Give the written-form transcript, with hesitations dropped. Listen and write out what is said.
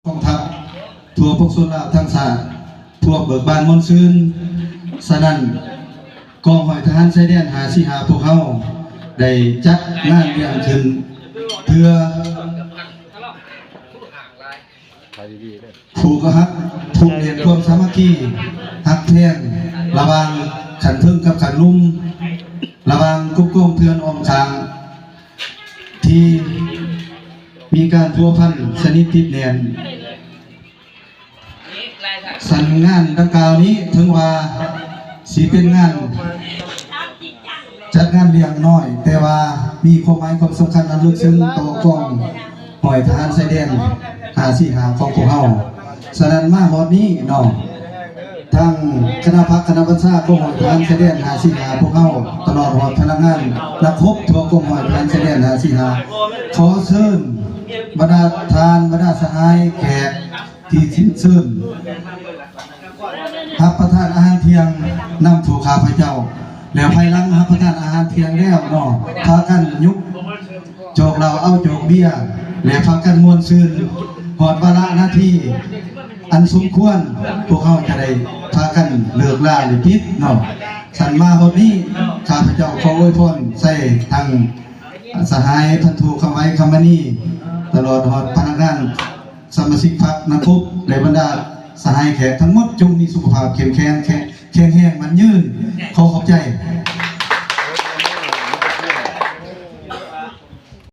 กองทัพทั่วพวกส่วนลาวทั้งชาติทั่วเบิกบานมนต์ซื่นสนั่นกองหอยทหารชายแดน545พวกเขาได้จัดงานเลี้ยงขึ้นเพื่อผูกฮักผูกเรียนความสามัคคีฮักแท้งระวังขันเพิ่งกับขันลุ่มระวังกุ๊กก้มเพื่อนออมคางที่มีการพัวพันสนิทติดแน่นสันงานดังกล่าวนี้ถึงว่าสีเป็นงานจัดงานเลี้ยงน้อยแต่ว่ามีความหมายความสำคัญอันลึกซึ้งต่อกองหอยทหารชายแดน545ของพวกเราฉะนั้นมาฮอดนี้เนาะทางคณะพักคณะบัญชาของหอยทหารชายแดน545พวกเราตลอดฮอดพนักงานนักพบทั่วกองหอยทหารชายแดน545ขอเชิญบรรดาทานบรรดาสหายแขกที่สิ้นเชิญรับประทานอาหารเที่ยงนำถูกข้าพเจ้าแล้วภายหลังรับประทานอาหารเที่ยงแล้วเนาะพากันยุกโจกเราเอาโจกเบี้ยแล้วพากันมวนซื่นหอดวาระหน้าที่อันสมควรพวกเขาจะได้พากันเลิกลาหรือปิดเนาะสันมาวันนี้ข้าพเจ้าขออวยพรใส่ทางสหายพันธุคำไว้คำนี้ตลอดหอดพนักงานสมาชิกพรรคนักพบและบรรดาสหายแขกทั้งหมดจงมีสุขภาพเข้มแข็งแข็งแรงมันยืนขอขอบใจ